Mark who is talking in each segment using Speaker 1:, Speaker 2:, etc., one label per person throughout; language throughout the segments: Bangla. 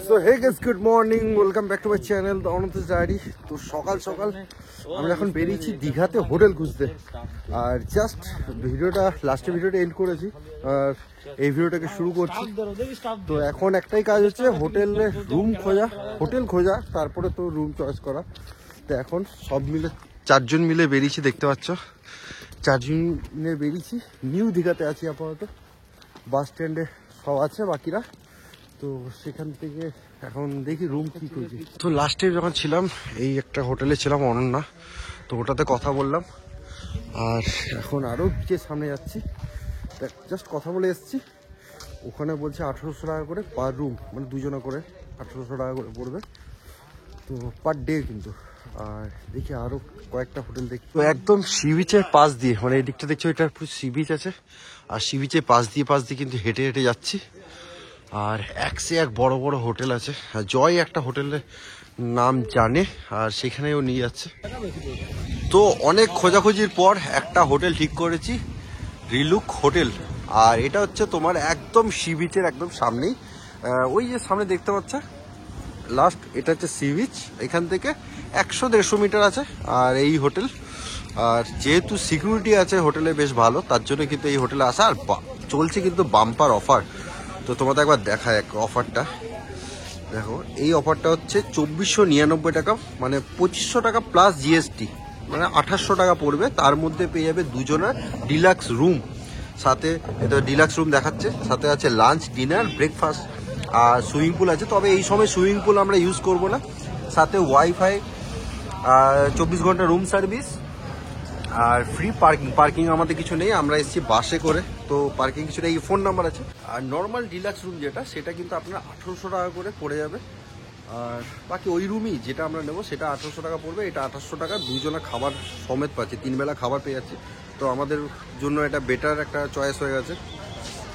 Speaker 1: So hey guys, good morning, welcome back to my channel the Ananta's diary. তো সকাল সকাল আমরা এখন বেরিয়েছি দীঘাতে হোটেল খুঁজতে। আর জাস্ট লাস্টে ভিডিওটা এন্ড করেছি আর এই ভিডিওটাকে শুরু করছি। তো এখন একটাই কাজ হচ্ছে হোটেল খোঁজা, তারপরে তো রুম চয়েস করা। তো এখন সব মিলে 4 জন মিলে বেরিয়েছি, দেখতে পাচ্ছ 4 জন মিলে বেরিয়েছি। নিউ দীঘাতে আছি আপাতত, বাস স্ট্যান্ডে সব আছে বাকিরা। তো সেখান থেকে এখন দেখি রুম কি খুঁজি। তো লাস্টে যখন ছিলাম এই একটা হোটেলে ছিলাম, অনন্যা, তো ওটাতে কথা বললাম। আর এখন আরও যে সামনে যাচ্ছি, জাস্ট কথা বলে এসছি। ওখানে বলছে 1800 টাকা করে পার রুম, মানে 2 জনা করে 1800 টাকা করে পড়বে, তো পার ডে কিন্তু। আর দেখি আরও কয়েকটা হোটেল দেখি। তো একদম সি বিচের পাশ দিয়ে, মানে এই দিকটা দেখছো, এটা পুরো সি বিচ আছে। আর সি বিচের পাশ দিয়ে কিন্তু হেঁটে হেঁটে যাচ্ছি। আর এক বড় বড় হোটেল আছে। জয় একটা হোটেলের নাম জানে, আর সেখানেও নিয়ে যাচ্ছে। তো অনেক খোঁজাখুঁজির পর একটা হোটেল ঠিক করেছি, রিলুক হোটেল। আর এটা হচ্ছে তোমার একদম সি বিচের একদম সামনেই, ওই যে সামনে দেখতে পাচ্ছ লাস্ট, এটা হচ্ছে সি বিচ। এখান থেকে 100-150 মিটার আছে আর এই হোটেল। আর যেহেতু সিকিউরিটি আছে হোটেলে বেশ ভালো, তার জন্য কিন্তু এই হোটেলে আসা। আর চলছে কিন্তু বাম্পার অফার। তো তোমাদের একবার দেখায় অফারটা, দেখো। এই অফারটা হচ্ছে 2499 টাকা, মানে 2500 টাকা প্লাস জিএসটি, মানে 2800 টাকা পড়বে। তার মধ্যে পেয়ে যাবে 2 জনের ডিলাক্স রুম, সাথে এটা ডিলাক্স রুম দেখাচ্ছে, সাথে আছে লাঞ্চ, ডিনার, ব্রেকফাস্ট আর সুইমিং পুল আছে। তবে এই সময় সুইমিং পুল আমরা ইউজ করব না। সাথে ওয়াইফাই, 24 ঘন্টা রুম সার্ভিস আর ফ্রি পার্কিং আমাদের কিছু নেই, আমরা এসেছি বাসে করে, তো পার্কিং কিছু নেই। ফোন নাম্বার আছে। আর নর্মাল ডিলাক্স রুম যেটা, সেটা কিন্তু আপনার 1800 টাকা করে পড়ে যাবে। আর বাকি ওই রুমই যেটা আমরা নেবো সেটা 1800 টাকা পড়বে। এটা 2800 টাকা, 2 জনা খাবার সমেত পাচ্ছি, 3 বেলা খাবার পেয়ে যাচ্ছি। তো আমাদের জন্য এটা বেটার একটা চয়েস হয়ে গেছে।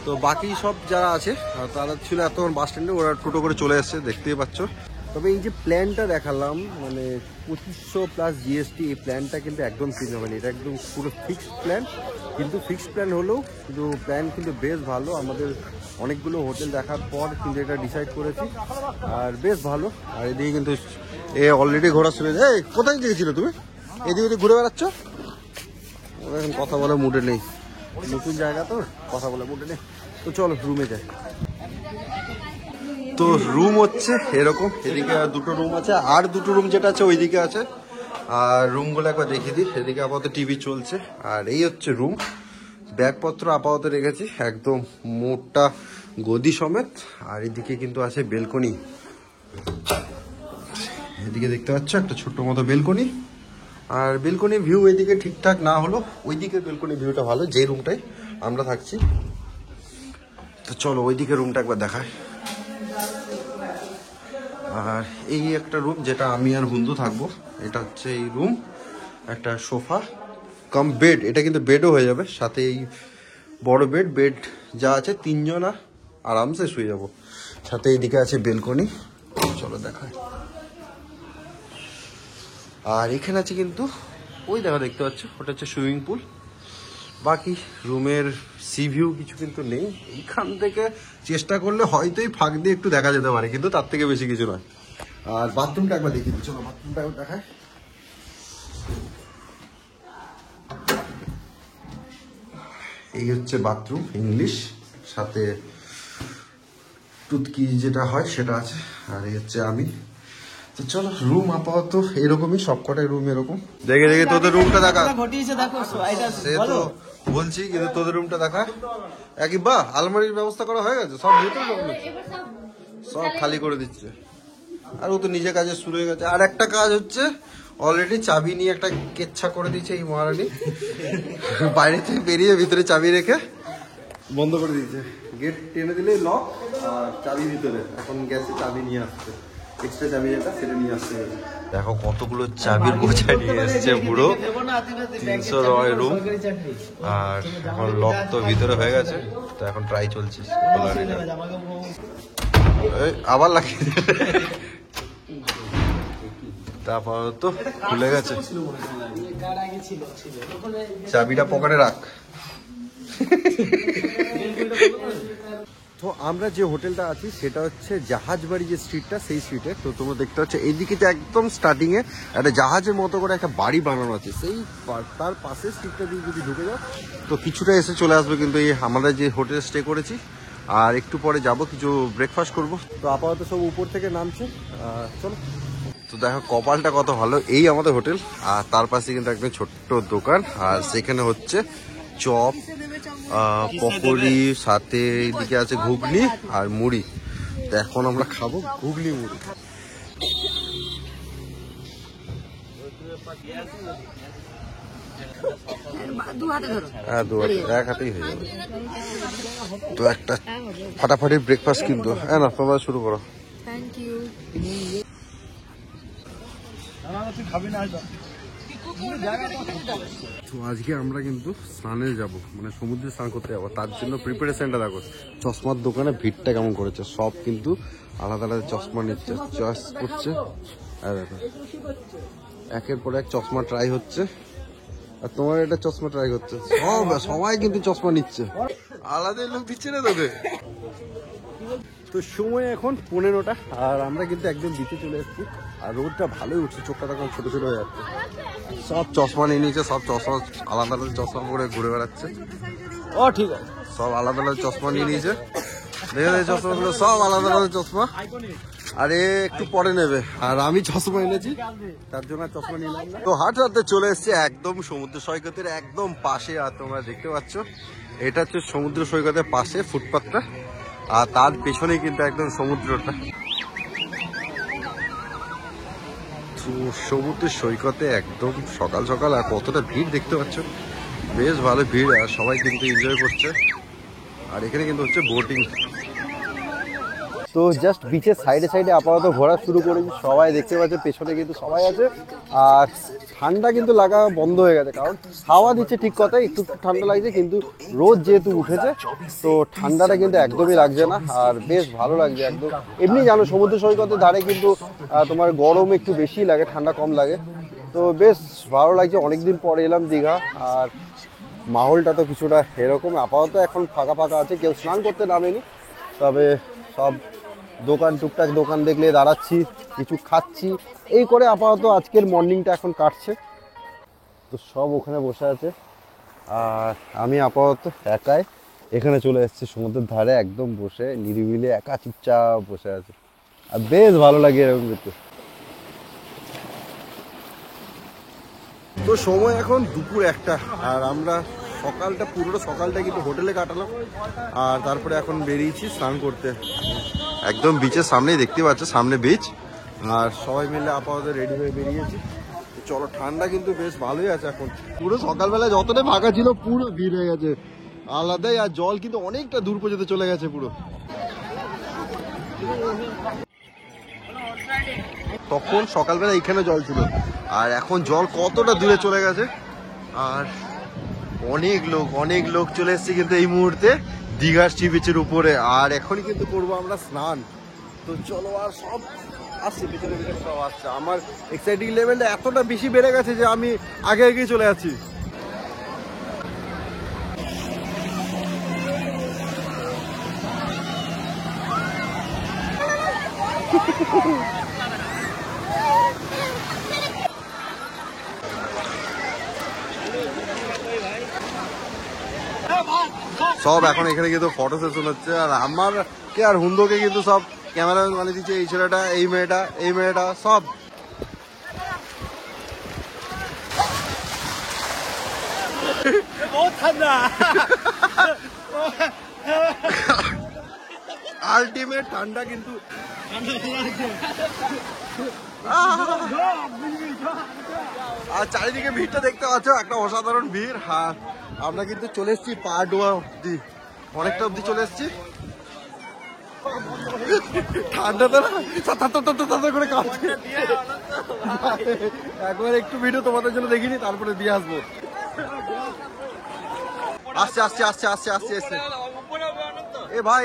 Speaker 1: তো বাকি সব যারা আছে তারা ছিল এতক্ষণ বাস স্ট্যান্ডে, ওরা টোটো করে চলে এসছে, দেখতেই পাচ্ছ। তবে এই যে প্ল্যানটা দেখালাম, মানে 2500 প্লাস জিএসটি, এই প্ল্যানটা কিন্তু একদম চেঞ্জ হবে না। এটা একদম পুরো ফিক্সড প্ল্যান, কিন্তু ফিক্সড প্ল্যান হলেও কিন্তু প্ল্যান কিন্তু বেশ ভালো। আমাদের অনেকগুলো হোটেল দেখার পর কিন্তু এটা ডিসাইড করেছি, আর বেশ ভালো। আর এদিকে কিন্তু অলরেডি ঘোরা শুরু হয়েছে। এই কোথায় গিয়েছিল তুমি? এদিকে ঘুরে বেড়াচ্ছ? এখন কথা বলে মুডে নেই, নতুন জায়গা তো কথা বলে মুডে নেই। তো চলো রুমে যাই। তো রুম হচ্ছে এরকম, এদিকে 2টো রুম আছে, আর 2টো রুম যেটা আছে ওইদিকে আছে। আর রুমগুলো একবার দেখিয়ে দিই। এদিকে আপাতত টিভি চলছে, আর এই হচ্ছে রুম। ব্যাগপত্র আপাতত রেখেছি একদম মোটা গদি সমেত। আর এদিকে কিন্তু আছে বেলকনি, এদিকে দেখতে পাচ্ছ একটা ছোট্ট মতো বেলকনি। আর বেলকনি ভিউ এদিকে ঠিকঠাক না হলো, ওইদিকে বেলকনি ভিউটা ভালো, যে রুমটাই আমরা থাকছি। তো চলো ওইদিকে রুমটা একবার দেখায়। আর এই একটা রুম যেটা আমি আর হুন্দু থাকবো, এটা হচ্ছে এই রুম। একটা সোফা কাম বেড, এটা কিন্তু বেডও হয়ে যাবে, সাথে এই বড় বেড যা আছে 3 জনা আরামসে শুয়ে যাবো। সাথে এইদিকে আছে বেলকনি, চলো দেখায়। আর এখানে আছে কিন্তু ওই দেখতে পাচ্ছ, ওটা হচ্ছে সুইমিং পুল। বাকি রুমের সি ভিউ কিছু কিন্তু নেই। এইখান থেকে চেষ্টা করলে হয়তো এই ফাঁক দিয়ে একটু দেখা যেতে পারে, কিন্তু তার থেকে বেশি কিছু নয়। আর বাথরুমটা একবার দেখিয়ে দিচ্ছি, চলো বাথরুমটা একবার দেখায়। এই হচ্ছে বাথরুম, ইংলিশ, সাথে টুথকি যেটা হয় সেটা আছে। আর এই হচ্ছে আমি। তো চলো রুম আপাতত এরকমই, সবকটাই রুম এরকম। দেখে তোদের রুমটা দেখা, সে তো বলছি, কিন্তু তোদের রুমটা দেখা একই। বাহ, আলমারির ব্যবস্থা করা হয়ে গেছে, সব ভিতরে সব খালি করে দিচ্ছে। আর ও তো নিজে কাজে শুরু হয়ে গেছে। আর একটা কাজ হচ্ছে, অলরেডি চাবি নিয়ে একটা কেচ্ছা করে দিয়েছে এই মহারানী। বাইরে থেকে বেরিয়ে ভিতরে চাবি রেখে বন্ধ করে দিয়েছে। গেট টেনে দিলে লক, আর চাবি ভিতরে। এখন গেছে চাবি নিয়ে আসছে, এক্সট্রা চাবি যেটা সেটা নিয়ে আসতে হবে। দেখো কতগুলো চাবির বোঝা নিয়ে এসছে পুরো। 300 রুম, আর এখন লক তো ভিতরে হয়ে গেছে। তো এখন ট্রাই চলছে, আবার লাগিয়ে তারপর তো খুলে গেছে। চাবিটা পকেটে রাখ। তো আমরা যে হোটেলটা আছি সেটা হচ্ছে জাহাজবাড়ি যে স্ট্রিটটা, সেই স্ট্রিটে। তো তোমরা দেখতে পাচ্ছ এইদিকে যে একদম স্টার্টিংয়ে একটা জাহাজের মতো করে একটা বাড়ি বানানো আছে, সেই তার পাশে স্ট্রিটটা দিয়ে যদি ঢুকে যাও তো কিছুটা এসে চলে আসবে কিন্তু এই আমরা যে হোটেলে স্টে করেছি। আর একটু পরে যাব কিছু ব্রেকফাস্ট করব। তো আপাতত সব উপর থেকে নামছে, চলো। তো দেখো কপালটা কত ভালো, এই আমাদের হোটেল আর তার পাশে কিন্তু একদম ছোট্ট দোকান, আর সেখানে হচ্ছে চপ, পকোড়ি, সাথে এইদিকে আছে ঘুগনি আর মুড়ি। তো এখন আমরা খাবো ঘুগনি মুড়ি। হ্যাঁ, দু হাতে, এক হাতেই হয়ে যাবে। তো একটা ফাটাফাটি ব্রেকফাস্ট কিন্তু। হ্যাঁ না, তোমরা শুরু করো।
Speaker 2: Thank you.
Speaker 1: তো আজকে আমরা কিন্তু স্নানে যাব, মানে সমুদ্রে স্নান করতে যাবো। তার জন্য প্রিপারেশনটা দেখো, চশমার দোকানে ভিড়টা কেমন করেছে, সব কিন্তু আলাদা আলাদা চশমা নিচ্ছে, চয়েস করছে। আর দেখো একের পর এক চশমা ট্রাই হচ্ছে, আর তোমার এটা চশমা ট্রাই হচ্ছে, সবাই কিন্তু চশমা নিচ্ছে, আলাদা লোক দিচ্ছে না তোকে। তো সময় এখন 15টা, আর আমরা কিন্তু একদম বিচে চলে এসেছি। আর রোদটা ভালোই উঠছে, চোখটা তখন ছোট ছোট হয়ে যাচ্ছে। সব চশমা নিয়ে নিয়েছে, সব চশমা আলাদা আলাদা চশমা পরে ঘুরে বেড়াচ্ছে। ও ঠিক আছে, সব আলাদা আলাদা চশমা নিয়ে নিয়েছে। দেখে দেখে চশমাগুলো সব আলাদা আলাদা চশমা। আরে একটু পরে নেবে, আর আমি চশমা এনেছি তার জন্য চশমা নিলাম না। তো হাঁটতে হাঁটতে চলে এসেছি একদম সমুদ্র সৈকতের একদম পাশে। আর তোমরা দেখতে পাচ্ছ এটা হচ্ছে সমুদ্র সৈকতের পাশে ফুটপাথটা, আর তার পেছনেই কিন্তু একদম সমুদ্রটা। তো সমুদ্রের সৈকতে একদম সকাল সকাল, আর কতটা ভিড় দেখতে পাচ্ছ, বেশ ভালো ভিড়, আর সবাই কিন্তু এনজয় করছে। আর এখানে কিন্তু হচ্ছে বোটিং। তো জাস্ট বিচের সাইডে সাইডে আপাতত ঘোরা শুরু করেছি, সবাই দেখতে পাচ্ছে পেছনে কিন্তু সবাই আছে। আর ঠান্ডা কিন্তু লাগা বন্ধ হয়ে গেছে, কারণ হাওয়া দিচ্ছে ঠিক কথা, একটু ঠান্ডা লাগছে, কিন্তু রোদ যেহেতু উঠেছে তো ঠান্ডাটা কিন্তু একদমই লাগছে না, আর বেশ ভালো লাগছে একদম। এমনি জানো সমুদ্র সৈকতের ধারে কিন্তু তোমার গরম একটু বেশি লাগে, ঠান্ডা কম লাগে। তো বেশ ভালো লাগছে, অনেকদিন পরে এলাম দীঘা। আর মাহলটা তো কিছুটা এরকম, আপাতত এখন ফাঁকা ফাঁকা আছে, কেউ স্নান করতে নামেনি, তবে সব দোকান টুকটাক দোকান দেখলে দাঁড়াচ্ছি, কিছু খাচ্ছি, এই করে আপাতত আজকের মর্নিংটা এখন কাটছে। তো সব ওখানে বসে আছে, আর আমি আপাতত একাই এখানে চলে এসেছি সমুদ্রের ধারে, একদম বসে নিরিবিলি একা চুপচাপ বসে আছে, আর বেশ ভালো লাগে এরকম করতে। তো সময় এখন দুপুর 1টা, আর আমরা সকালটা পুরোটা সকালটা কিন্তু হোটেলে কাটালাম, আর তারপরে এখন বেরিয়েছি স্নান করতে। একদম বিচের সামনেই দেখতে পাচ্ছ, সামনে বিচ, আর সবাই মিলে আপাতত রেডি হয়ে বেরিয়েছি। চলো, ঠান্ডা কিন্তু বেশ ভালোই আছে এখন, পুরো সকালবেলা যতটা ফাঁকা ছিল পুরো ভিড় হয়ে গেছে আলাদাই। আর জল কিন্তু অনেকটা দূর পর্যন্ত চলে গেছে পুরো। তখন সকালবেলা এখানে জল ছিল, আর এখন জল কতটা দূরে চলে গেছে। আর অনেক লোক চলে এসেছে কিন্তু এই মুহূর্তে দীঘার সি বিচের উপরে। আর এখনই কিন্তু করবো আমরা স্নান। তো চলো, আর সব আসছে পিছনে পিছনে সব আসছে। আমার এক্সাইটিং লেভেলটা এতটা বেশি বেড়ে গেছে যে আমি আগে আগেই চলে যাচ্ছি। সব এখন এখানে কিন্তু ফটো সেশন হচ্ছে, আর আমার কে আর হুন্দোকে কিন্তু সব ক্যামেরাম্যান বানিয়ে দিচ্ছে, এই ছেলেটা, এই মেয়েটা সব। আলটিমেট ঠান্ডা কিন্তু, আর চারিদিকে ভিড়টা দেখতে পাচ্ছ, একটা অসাধারণ ভিড়। হ্যাঁ, আমরা কিন্তু চলে এসেছি পাডুয়া অব্দি, অনেকটা অব্দি চলে এসেছি। ঠান্ডাটা না করে কাঁপছে। একবার একটু ভিডিও তোমাদের জন্য দেখিনি, তারপরে দিয়ে আসবো। আসছে। এ ভাই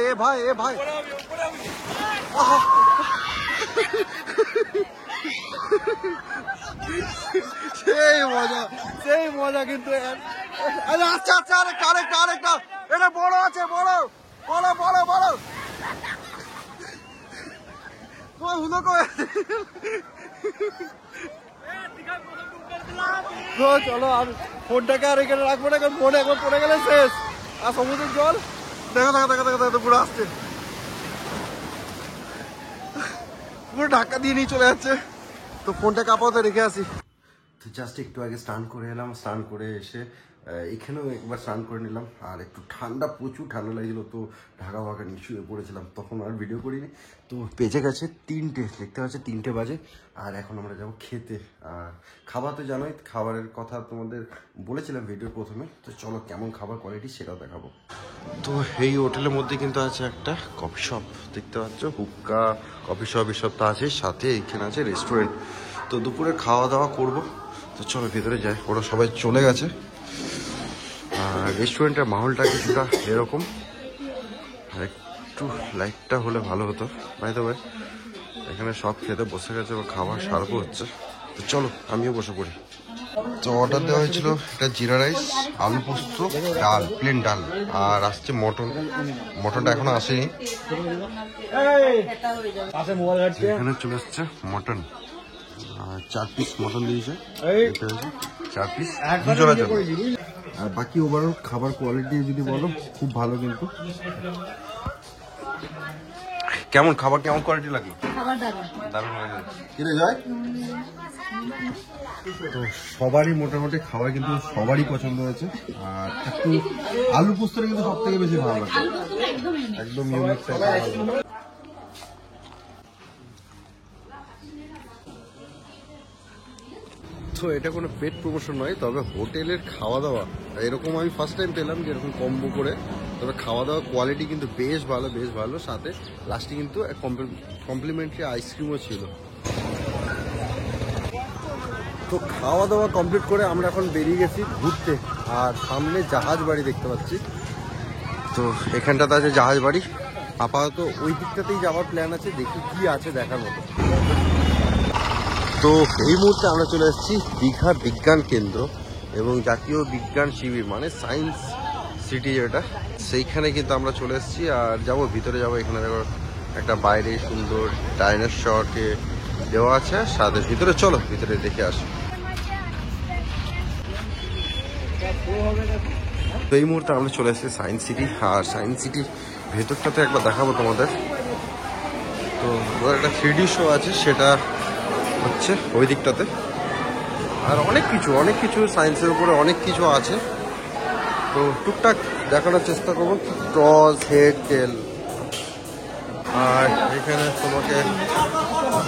Speaker 1: সেই মজা কিন্তু। আচ্ছা, আরেকটা এটা বড় আছে, বড়। হুলো করে চলো। আর ফোনটাকে আর এখানে রাখবো না, কারণ ফোন একবার পড়ে গেলে শেষ। আর সমুদ্রের জল দেখো দেখো দেখো দেখো দেখো পুরো আসছে, পুরো ধাক্কা দিয়ে নিয়ে চলে যাচ্ছে। তো ফোনটাকে আপাতত রেখে আসি। তো জাস্ট একটু আগে স্নান করে এলাম, স্নান করে এসে এখানেও একবার স্নান করে নিলাম। আর একটু ঠান্ডা, প্রচুর ঠান্ডা লাগছিল, তো ঢাকা ফাঁকা নিয়ে শুয়ে পড়েছিলাম, তখন আর ভিডিও করিনি। তো বেজে গেছে 3টে, দেখতে পাচ্ছি 3টে বাজে। আর এখন আমরা যাবো খেতে। আর খাবার তো জানোই, খাবারের কথা তোমাদের বলেছিলাম ভিডিওর প্রথমে। তো চলো কেমন খাবার কোয়ালিটি সেটাও দেখাবো। তো এই হোটেলের মধ্যে কিন্তু আছে একটা কফি শপ, দেখতে পাচ্ছ, হুক্কা কফি শপ এসব তো আছে, সাথে এখানে আছে রেস্টুরেন্ট। তো দুপুরে খাওয়া দাওয়া করবো। তো চলো ভেতরে যাই, ওরা সবাই চলে গেছে। আর রেস্টুরেন্টের মাহলটা কিছুটা এরকম, একটু লাইটটা হলে ভালো হতো। বাই দ্য ওয়ে এখানে সব খেতে বসে গেছে, বা খাবার সার্ভ হচ্ছে। তো চলো আমিও বসে পড়ি। তো অর্ডার দেওয়া হয়েছিল এটা জিরা রাইস, আলু পোস্ত, ডাল, প্লেন ডাল, আর আসছে মটন। মটনটা এখনো আসেনি। এখানে চলে আসছে মটন, 4 পিস মটন দিয়েছে, 4 পিস দুজনের জন্য। আর বাকি ওভারঅল খাবার কোয়ালিটি যদি বলো, খুব ভালো। কিন্তু কেমন খাবার, কেমন কোয়ালিটি লাগে? দারুণ লাগে। কিনে যায় তো সবারই মোটামুটি খাবার কিন্তু সবারই পছন্দ হয়েছে। আর একটু আলু পোস্তটা কিন্তু সব থেকে বেশি ভালো লাগে, একদম ইউনিক টাইপের। তো এটা কোনো পেট প্রমোশন নয়, তবে হোটেলের খাওয়া দাওয়া এরকম আমি ফার্স্ট টাইম পেলাম যে এরকম কম্বো করে। তবে খাওয়া দাওয়া কোয়ালিটি কিন্তু বেশ ভালো, বেশ ভালো। সাথে লাস্টে কিন্তু কমপ্লিমেন্টারি আইসক্রিমও ছিল। তো খাওয়া দাওয়া কমপ্লিট করে আমরা এখন বেরিয়ে গেছি ঘুরতে। আর সামনে জাহাজ বাড়ি দেখতে পাচ্ছি। তো এখানটাতে আছে জাহাজ বাড়ি। আপাতত ওই দিকটাতেই যাওয়ার প্ল্যান আছে, দেখি কি আছে দেখার মতো। তো এই মুহূর্তে আমরা চলে এসেছি দীঘা বিজ্ঞান কেন্দ্র এবং জাতীয় বিজ্ঞান শিবির, মানে সায়েন্স সিটি যেটা, সেইখানে কিন্তু আমরা চলে এসেছি। আর যাবো ভিতরে যাবো। এখানে দেখো একটা বাইরে সুন্দর ডাইনোসরকে দেওয়া আছে সাথে। ভিতরে চলো, ভিতরে দেখে আসি। তো এই মুহূর্তে আমরা চলে এসেছি সায়েন্স সিটি। আর সায়েন্স সিটির ভেতরটাতে একবার দেখাবো তোমাদের। তো ওদের একটা 3D শো আছে, সেটা হচ্ছে ওই দিকটাতে। আর অনেক কিছু সায়েন্সের উপরে অনেক কিছু আছে। তো টুকটাক দেখানোর চেষ্টা করবো, টস, হেড, টেল। আর এখানে তোমাকে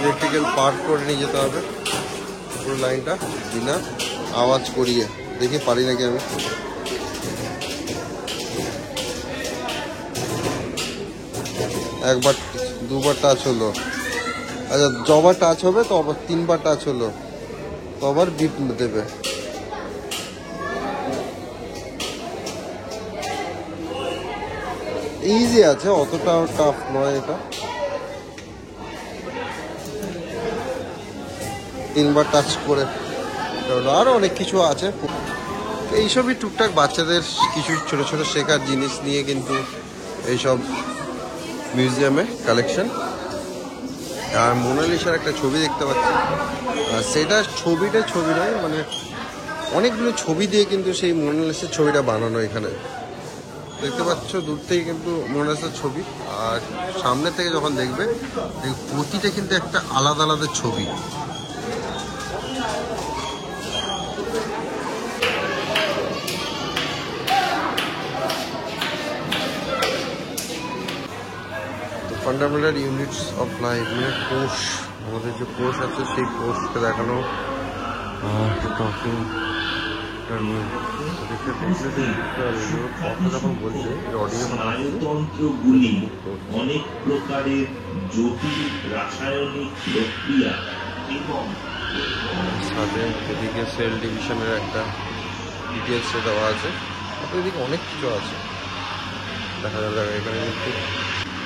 Speaker 1: ইলেকট্রিক্যাল পার্ট করে নিয়ে যেতে হবে পুরো লাইনটা, বিনা আওয়াজ করিয়ে। দেখি পারি নাকি আমি। একবার 2বার টাচ হলো, আচ্ছা যবার টাচ হবে তো আবার 3বার টাচ হলো, তো আবার বিপ দেবে। ইজি আছে, অতটা টাফ নয় এটা। 3বার টাচ করে। আরো অনেক কিছু আছে, এইসবই টুকটাক বাচ্চাদের কিছু ছোট ছোট শেখার জিনিস নিয়ে কিন্তু এইসব মিউজিয়ামে কালেকশন। আর মোনালিসার একটা ছবি দেখতে পাচ্ছি, সেটা ছবি নয়, মানে অনেকগুলো ছবি দিয়ে কিন্তু সেই মোনালিসার ছবিটা বানানো। এখানে দেখতে পাচ্ছ দূর থেকে কিন্তু মোনালিসার ছবি, আর সামনে থেকে যখন দেখবে প্রতিটা কিন্তু একটা আলাদা আলাদা ছবি। ফান্ডামেন্টাল ইউনিটস অফ লাইফ, মানে কোষ, আমাদের যে কোষ আছে সেই কোষকে দেখানো।
Speaker 2: তন্ত্রগুলি অনেক প্রকারের জটিল রাসায়নিক প্রক্রিয়া এবং
Speaker 1: সাথে এদিকে সেল ডিভিশনের একটা ডিটেলসে দেওয়া আছে। এদিকে অনেক কিছু আছে, দেখা যাবে। এখানে কিন্তু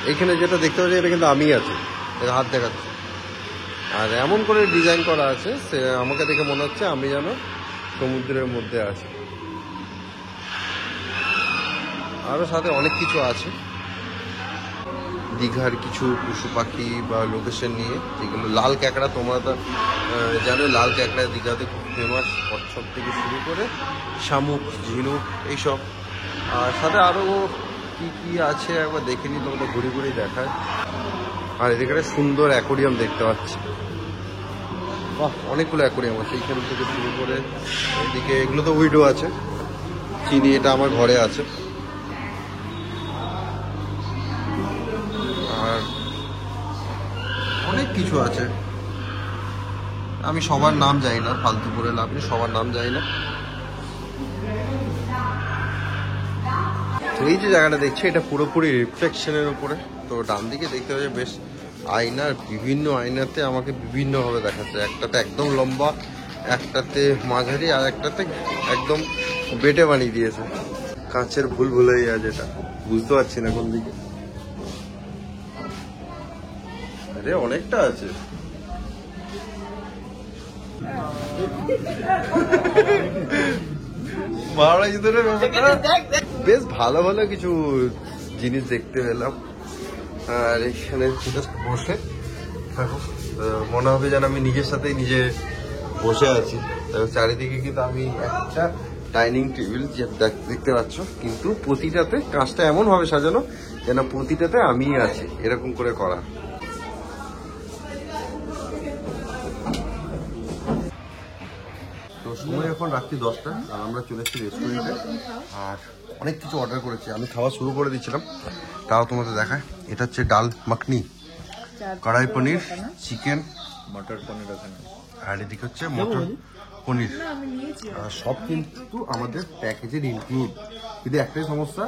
Speaker 1: এইখানে যেটা দেখতে পাচ্ছি এটা কিন্তু আমি আছি, হাত দেখাচ্ছি। আর এমন করে ডিজাইন করা আছে, সে আমাকে দেখে মনে হচ্ছে আমি যেন সমুদ্রের মধ্যে আছি। আরও সাথে অনেক কিছু আছে। দীঘার কিছু পশু পাখি বা লোকেশন নিয়ে, যেগুলো লাল ক্যাঁকড়া, তোমরা তো জানো লাল ক্যাঁকড়া দীঘাতে খুব ফেমাস, কচ্ছপ থেকে শুরু করে শামুক, ঝিনুক এইসব। আর সাথে আরও কি কি আছে একবার দেখে নিই, তোমাদের ঘুরে ঘুরে দেখায়। আর এদিকে সুন্দর অ্যাকোরিয়াম দেখতে পাচ্ছি, বাহ অনেকগুলো অ্যাকোরিয়াম আছে এইখান থেকে শুরু করে এদিকে। এগুলো তো উইডো আছে, চিনি, এটা আমার ঘরে আছে। আর অনেক কিছু আছে, আমি সবার নাম জানি না, ফালতু করে লাভ নেই, সবার নাম জানি না। তো এই যে জায়গাটা দেখছি এটা পুরোপুরি রিফ্লেকশনের উপরে। তো ডান দিকে দেখতে পাচ্ছি বেশ আয়নার, বিভিন্ন আয়নাতে আমাকে বিভিন্নভাবে দেখাচ্ছে। একটাতে একদম লম্বা, একটাতে মাঝারি, আর একটাতে একদম বেটে বানিয়ে দিয়েছে। কাঁচের ভুল ভুলাইয়া, যেটা বুঝতে পারছি না কোন দিকে। আরে অনেকটা আছে। বেশ ভালো ভালো কিছু জিনিস দেখতে পেলাম। আর এখানে জাস্ট বসে থাকো, মনে হবে যেন আমি নিজের সাথেই নিজে বসে আছি। চারিদিকে কিন্তু আমি একটা ডাইনিং টেবিল দেখতে পাচ্ছ, কিন্তু প্রতিটাতে কাঁচটা এমন ভাবে সাজানো যেন প্রতিটাতে আমিই আছি, এরকম করে করা। তো সময় এখন রাত্রি 10টা, আর আমরা চলে এসেছি রেস্টুরেন্টে। আর অনেক কিছু অর্ডার করেছি, আমি খাওয়া শুরু করে দিচ্ছিলাম, তাও তোমাদের দেখায়। এটা হচ্ছে ডাল মাখনি, কড়াই পনির, চিকেন,
Speaker 3: মটর পনির ওখানে,
Speaker 1: আর এদিকে হচ্ছে মটর পনির। সব কিন্তু আমাদের প্যাকেজের ইনক্লুড, কিন্তু একটাই সমস্যা,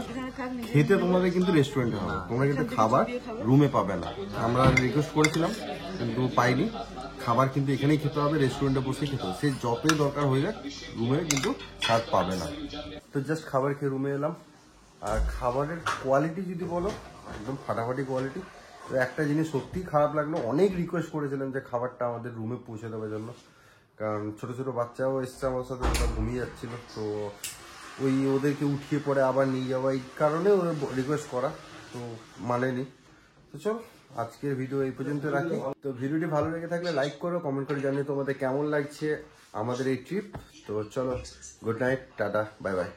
Speaker 1: খেতে তোমাদের কিন্তু রেস্টুরেন্টে হবে, তোমরা কিন্তু খাবার রুমে পাবে না। আমরা রিকোয়েস্ট করেছিলাম কিন্তু পাইনি, খাবার কিন্তু এখানেই খেতে হবে, রেস্টুরেন্টে বসে খেতে হবে। সে যতই দরকার হয়ে যাক রুমে কিন্তু স্বাদ পাবে না। তো জাস্ট খাবার খেয়ে রুমে এলাম। আর খাবারের কোয়ালিটি যদি বলো, একদম ফাটাফাটি কোয়ালিটি। তো একটা জিনিস সত্যিই খারাপ লাগলো, অনেক রিকোয়েস্ট করেছিলাম যে খাবারটা আমাদের রুমে পৌঁছে দেওয়ার জন্য, কারণ ছোটো ছোটো বাচ্চাও এসছে আমার সাথে, ওরা ঘুমিয়ে যাচ্ছিলো। তো ওই ওদেরকে উঠিয়ে পরে আবার নিয়ে যাওয়া, এই কারণে ওদের রিকোয়েস্ট করা, তো মানেনি। তো চলো আজকের ভিডিও এই পর্যন্ত রাখি। তো ভিডিওটি ভালো লেগে থাকলে লাইক করো, কমেন্ট করে জানিয়ে তোমাদের কেমন লাগছে আমাদের এই ট্রিপ। তো চলো, good night, tata, bye bye.